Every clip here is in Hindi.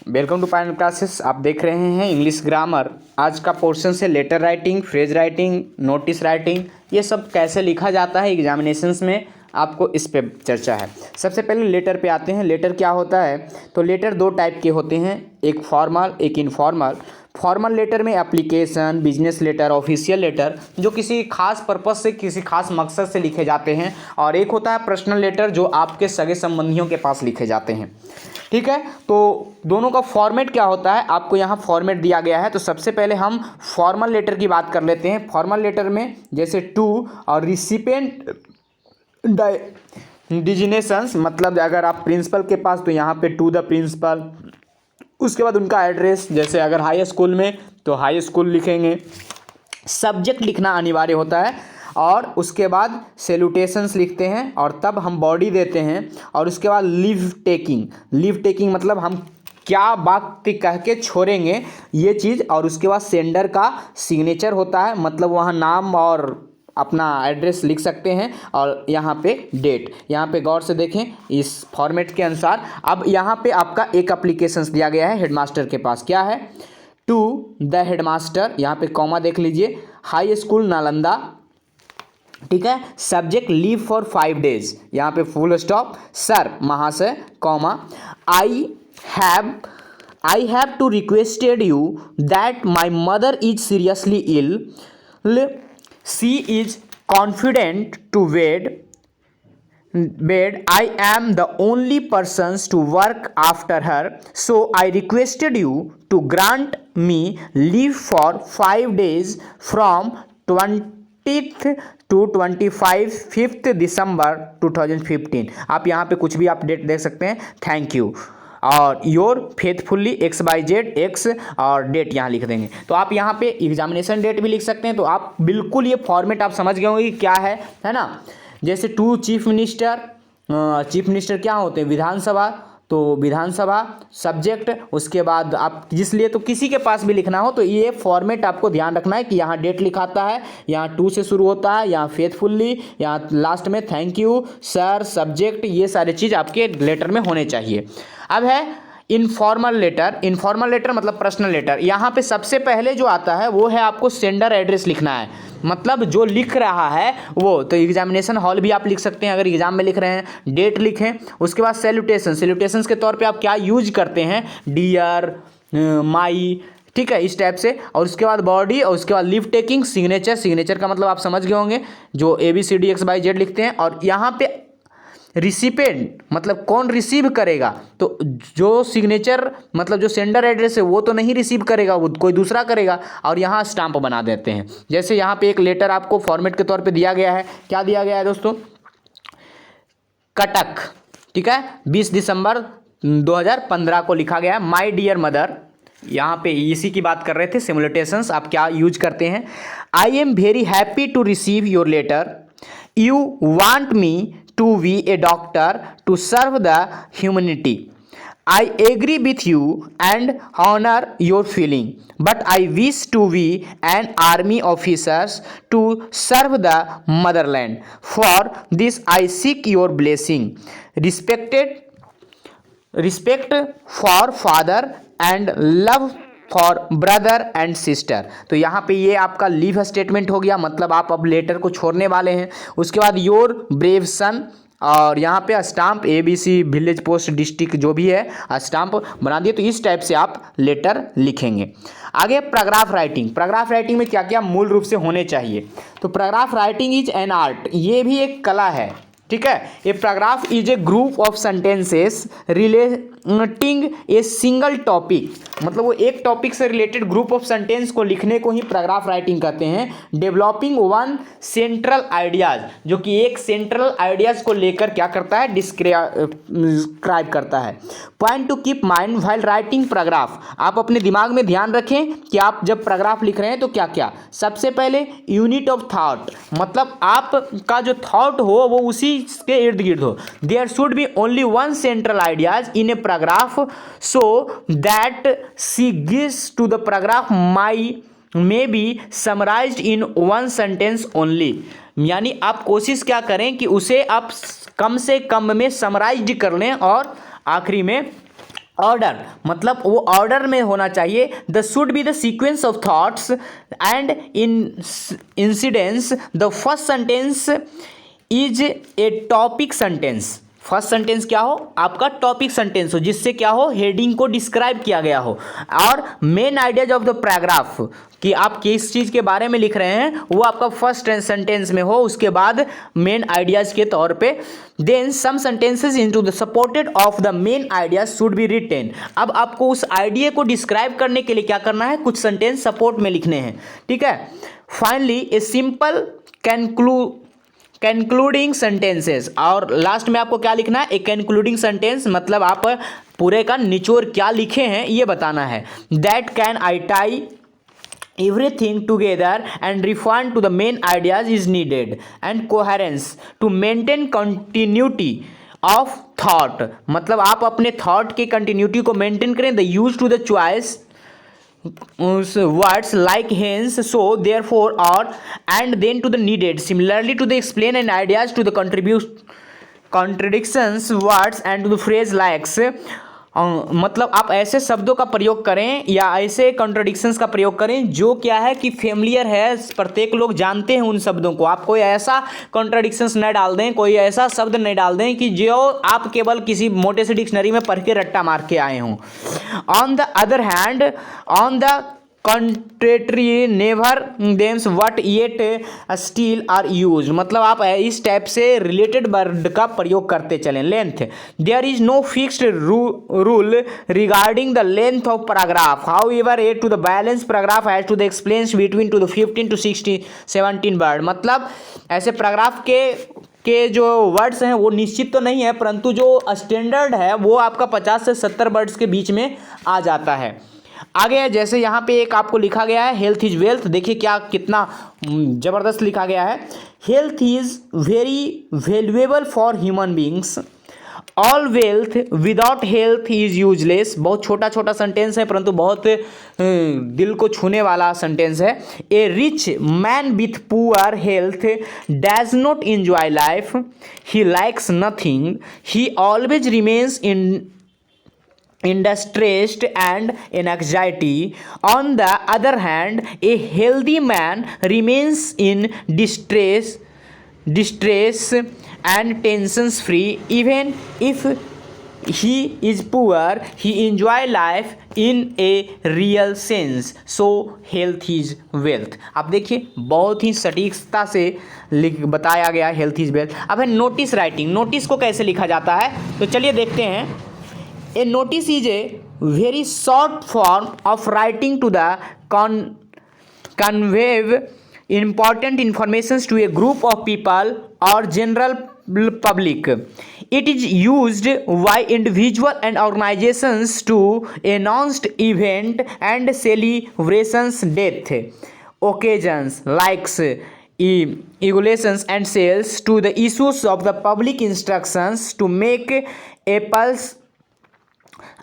वेलकम टू पायन क्लासेस। आप देख रहे हैं इंग्लिश ग्रामर। आज का पोर्शन से letter writing, phrase writing, notice writing, ये सब कैसे लिखा जाता है एग्जामिनेशंस में, आपको इस पे चर्चा है। सबसे पहले लेटर पे आते हैं। लेटर क्या होता है? तो लेटर दो टाइप के होते हैं, एक फॉर्मल, एक इनफॉर्मल। फॉर्मल लेटर में application, business letter, official letter जो किसी खास पर्पस से, किसी खास मकसद से लिखे जाते हैं, और एक होता है पर्सनल लेटर जो आपके सगे संबंधियों के पास लिखे जाते हैं। ठीक है, तो दोनों का फॉर्मेट क्या होता है, आपको यहाँ फॉर्मेट दिया गया है। तो सबसे पहले हम फॉर्मल लेटर की बात कर लेते हैं। फॉर्मल लेटर में जैसे टू और रिसिपेंट डिजिनेशंस, मतलब अगर आप प्रिंसिपल के पास तो यहाँ पे टू द प्रिंसिपल, उसके बाद उनका एड्रेस, जैसे अगर हाई स्कूल में तो हाई स्कूल लिखेंगे। सब्जेक्ट लिखना अनिवार्य होता है, और उसके बाद सैल्यूटेशंस लिखते हैं, और तब हम बॉडी देते हैं। और उसके बाद लीव टेकिंग, लीव टेकिंग मतलब हम क्या बात कह के छोड़ेंगे ये चीज़, और उसके बाद सेंडर का सिग्नेचर होता है, मतलब वहाँ नाम और अपना एड्रेस लिख सकते हैं, और यहाँ पे डेट। यहाँ पे गौर से देखें इस फॉर्मेट के अनुसार। अब यहाँ पे आपका एक एप्लीकेशंस दिया गया है हेडमास्टर के पास, क्या है? टू द हेडमास्टर, यहाँ पे कॉमा देख लीजिए, हाई स्कूल नालंदा। ठीक है, सब्जेक्ट लीव फॉर 5 days, यहाँ पे फुल स्टॉप, सर महाशय, comma, I have to requested you that my mother is seriously ill, she is confident to bed. I am the only persons to work after her, so I requested you to grant me leave for 5 days from 20th to 25 5th December 2015। आप यहाँ पे कुछ भी आप डेट देख सकते हैं, थैंक यू, और योर फेथफुल्ली XYZ X, और डेट यहाँ लिख देंगे। तो आप यहाँ पे एग्जामिनेशन डेट भी लिख सकते हैं। तो आप बिल्कुल ये फॉर्मेट आप समझ गए होंगे कि क्या है ना। जैसे to chief minister, chief minister क्या होते हैं? विधानसभा, तो विधानसभा सब्जेक्ट, उसके बाद आप जिसलिए तो किसी के पास भी लिखना हो तो ये फॉर्मेट आपको ध्यान रखना है कि यहाँ डेट लिखाता है, यहाँ टू से शुरू होता है, यहाँ फेथफुल्ली, यहाँ लास्ट में थैंक यू, सर, सब्जेक्ट, ये सारी चीज़ आपके लेटर में होने चाहिए। अब है इनफॉर्मल लेटर। इनफॉर्मल लेटर मतलब पर्सनल लेटर। यहाँ पे सबसे पहले जो आता है वो है आपको सेंडर एड्रेस लिखना है, मतलब जो लिख रहा है वो। तो एग्जामिनेशन हॉल भी आप लिख सकते हैं अगर एग्जाम में लिख रहे हैं, डेट लिखें। उसके बाद सैल्यूटेशन, सैल्यूटेशंस के तौर पे आप क्या यूज करते हैं? डियर, माई, ठीक है, इस टाइप से। और उसके बाद बॉडी, और उसके बाद लीव टेकिंग, सिग्नेचर, सिग्नेचर का मतलब आप समझ गए होंगे, जो ABCD XYZ लिखते हैं। और यहाँ पे रिसिपेंट मतलब कौन रिसीव करेगा, तो जो सिग्नेचर मतलब जो सेंडर एड्रेस है वो तो नहीं रिसीव करेगा, वो कोई दूसरा करेगा, और यहाँ स्टाम्प बना देते हैं। जैसे यहाँ पे एक लेटर आपको फॉर्मेट के तौर पे दिया गया है, क्या दिया गया है दोस्तों? कटक, ठीक है, 20 दिसंबर 2015 को लिखा गया है। माय डियर मदर, यहाँ पे इसी की बात कर रहे थे, सिमुलेटेशंस आप क्या यूज करते हैं? I am very happy to receive your letter, you want me to be a doctor to serve the humanity. I agree with you and honor your feeling, but I wish to be an army officer to serve the motherland. For this I seek your blessing. Respect for father and love for brother and sister. तो यहाँ पे ये आपका लीव स्टेटमेंट हो गया, मतलब आप अब लेटर को छोड़ने वाले हैं। उसके बाद योर ब्रेव सन, और यहाँ पे stamp ABC village post district जो भी है स्टाम्प बना दिए। तो इस टाइप से आप लेटर लिखेंगे। आगे पैराग्राफ राइटिंग। पैराग्राफ राइटिंग में क्या क्या मूल रूप से होने चाहिए? तो paragraph writing is an art, ये भी एक कला है। ठीक है, a paragraph is a group of sentences relating a single topic, मतलब वो एक टॉपिक से रिलेटेड ग्रुप ऑफ सेंटेंस को लिखने को ही पैराग्राफ राइटिंग कहते हैं। डेवलपिंग वन सेंट्रल आइडियाज, जो कि एक सेंट्रल आइडियाज को लेकर क्या करता है? डिस्क्राइब करता है। Point two keep mind while writing paragraph, आप अपने दिमाग में ध्यान रखें कि आप जब पैराग्राफ लिख रहे हैं तो क्या क्या। सबसे पहले यूनिट ऑफ थॉट, मतलब आपका जो थॉट हो वो उसी के इर्द गिर्द हो। There should be only one central ideas in a paragraph so that she gives to the paragraph may be summarized in one sentence only। यानी आप कोशिश क्या करें कि उसे आप कम से कम में समराइज्ड कर लें और आखिरी में ऑर्डर मतलब वो ऑर्डर में होना चाहिए। The should be the sequence of thoughts and in incidence. The first sentence is a topic sentence. First sentence क्या हो, आपका टॉपिक सेंटेंस हो, जिससे क्या हो, हेडिंग को डिस्क्राइब किया गया हो। और main ideas of the paragraph कि आप किस चीज़ के बारे में लिख रहे हैं वो आपका फर्स्ट सेंटेंस में हो, उसके बाद मेन आइडियाज के तौर पे। Then some sentences into the supported of the main ideas should be written. अब आपको उस आइडिया को डिस्क्राइब करने के लिए क्या करना है, कुछ सेंटेंस सपोर्ट में लिखने हैं, ठीक है। Finally a simple concluding sentences, और लास्ट में आपको क्या लिखना है, एक कंक्लूडिंग सेंटेंस, मतलब आप पूरे का निचोड़ क्या लिखे हैं ये बताना है। That can I tie everything together and refine to the main ideas is needed and coherence to maintain continuity of thought। मतलब आप अपने थॉट की कंटिन्यूटी को मेंटेन करें। The use to the choice words like hence, so, therefore, or, and then to the needed, similarly to the explain and ideas to the contradictions words and to the phrase likes। मतलब आप ऐसे शब्दों का प्रयोग करें या ऐसे कॉन्ट्रडिक्शंस का प्रयोग करें जो क्या है कि फेमिलियर है, प्रत्येक लोग जानते हैं उन शब्दों को। आप कोई ऐसा कॉन्ट्रडिक्शंस न डाल दें, कोई ऐसा शब्द नहीं डाल दें कि जो आप केवल किसी मोटे से डिक्शनरी में पढ़ के रट्टा मार के आए हों। On the other hand, on the contrary nevertheless what yet still are use. मतलब आप इस टाइप से रिलेटेड वर्ड का प्रयोग करते चलें। Length, there is no fixed rule regarding the length of paragraph, however a to the balance paragraph has to the explains between to the 15 to 17 word. मतलब ऐसे पैराग्राफ के जो वर्ड्स हैं वो निश्चित तो नहीं है, परंतु जो स्टैंडर्ड है वो आपका 50 से 70 वर्ड्स के बीच में आ जाता है। आगे जैसे यहाँ पे एक आपको लिखा गया है हेल्थ इज वेल्थ, देखिए क्या कितना ज़बरदस्त लिखा गया है। Health is very valuable for human beings, all wealth without health is useless. बहुत छोटा छोटा सेंटेंस है परंतु बहुत दिल को छूने वाला सेंटेंस है। A rich man with poor health does not enjoy life, he likes nothing, he always remains in distress and in anxiety. On the other hand, a healthy man remains in distress and tensions free. Even if he is poor, he enjoy life in a real sense. So health is wealth। आप देखिए बहुत ही सटीकता से बताया गया हेल्थ इज वेल्थ। अब है नोटिस राइटिंग। नोटिस को कैसे लिखा जाता है तो चलिए देखते हैं। A notice is a very short form of writing to the convey important information to a group of people or general public. It is used by individual and organizations to announce event and celebrations, death occasions, likes, regulations and sales, to the issues of the public instructions to make apples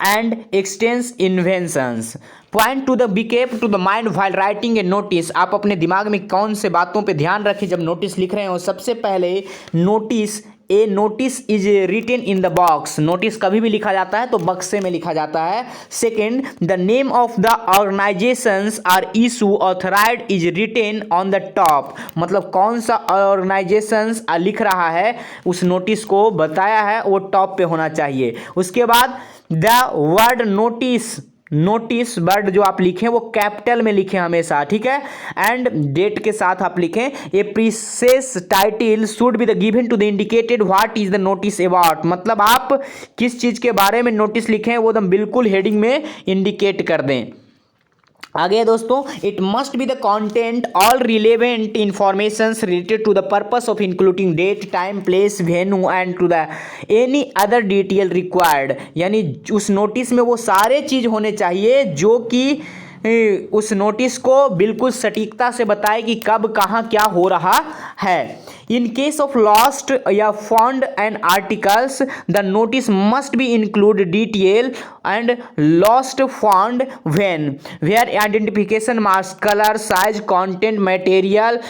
and extends inventions. Point to the be kept to the mind while writing a notice। आप अपने दिमाग में कौन से बातों पे ध्यान रखें जब नोटिस लिख रहे हो। सबसे पहले notice, a notice is written in the box. Notice कभी भी लिखा जाता है तो बक्से में लिखा जाता है। Second, the name of the organisations are issue authorised is written on the top. मतलब कौन सा ऑर्गेनाइजेशंस लिख रहा है उस नोटिस को बताया है वो टॉप पे होना चाहिए। उसके बाद द वर्ड नोटिस वर्ड जो आप लिखें वो कैपिटल में लिखें हमेशा, ठीक है। एंड डेट के साथ आप लिखें। A precise title should be the given to the indicated what is the notice about. मतलब आप किस चीज़ के बारे में नोटिस लिखें वो एकदम बिल्कुल हेडिंग में इंडिकेट कर दें। आगे दोस्तों, it must be the content all relevant informations related to the purpose of including date, time, place, venue and to the any other detail required. यानी उस नोटिस में वो सारे चीज़ होने चाहिए जो कि उस नोटिस को बिल्कुल सटीकता से बताए कि कब कहाँ क्या हो रहा है। In case of lost या found and articles, the notice must be include detail and lost, found, when, where identification marks, color, size, content, material,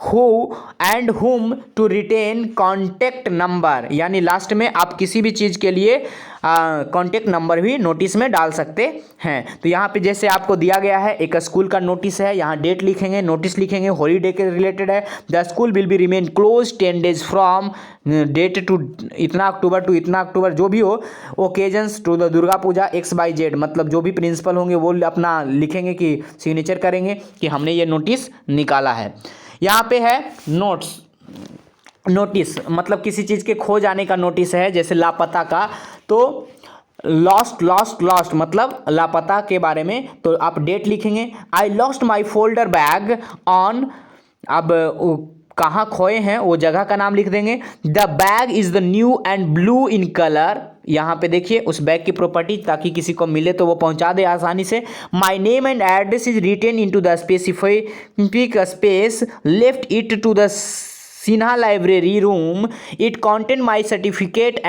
who and whom to retain contact number। यानी लास्ट में आप किसी भी चीज़ के लिए कॉन्टेक्ट नंबर भी नोटिस में डाल सकते हैं। तो यहाँ पे जैसे आपको दिया गया है एक स्कूल का नोटिस है, यहाँ डेट लिखेंगे, नोटिस लिखेंगे, हॉलीडे के रिलेटेड है। The school will be remain close 10 days from date to इतना अक्टूबर टू इतना अक्टूबर, जो भी हो, occasions to the Durga Puja XYZ, मतलब जो भी प्रिंसिपल होंगे वो अपना लिखेंगे कि सिग्नेचर करेंगे कि हमने ये नोटिस निकाला है। यहाँ पे है नोटिस मतलब किसी चीज़ के खो जाने का नोटिस है, जैसे लापता का, तो लॉस्ट मतलब लापता के बारे में, तो आप डेट लिखेंगे। I lost my folder bag on, अब कहाँ खोए हैं वो जगह का नाम लिख देंगे। The bag is the new and blue in colour, यहाँ पे देखिए उस बैग की प्रॉपर्टी, ताकि किसी को मिले तो वो पहुंचा दे आसानी से। My name and address is written in to the specific space, left it to the Sinha library room, it contain my certificate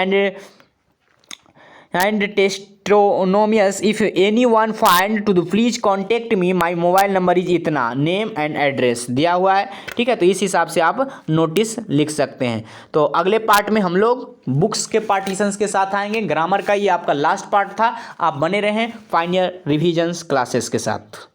and testimonials. If anyone find to please contact me, my mobile number is इतना, नेम एंड एड्रेस दिया हुआ है। ठीक है, तो इस हिसाब से आप नोटिस लिख सकते हैं। तो अगले पार्ट में हम लोग बुक्स के पार्टीशंस के साथ आएंगे। ग्रामर का ये आपका लास्ट पार्ट था, आप बने रहें फाइनल रिविजन्स क्लासेस के साथ।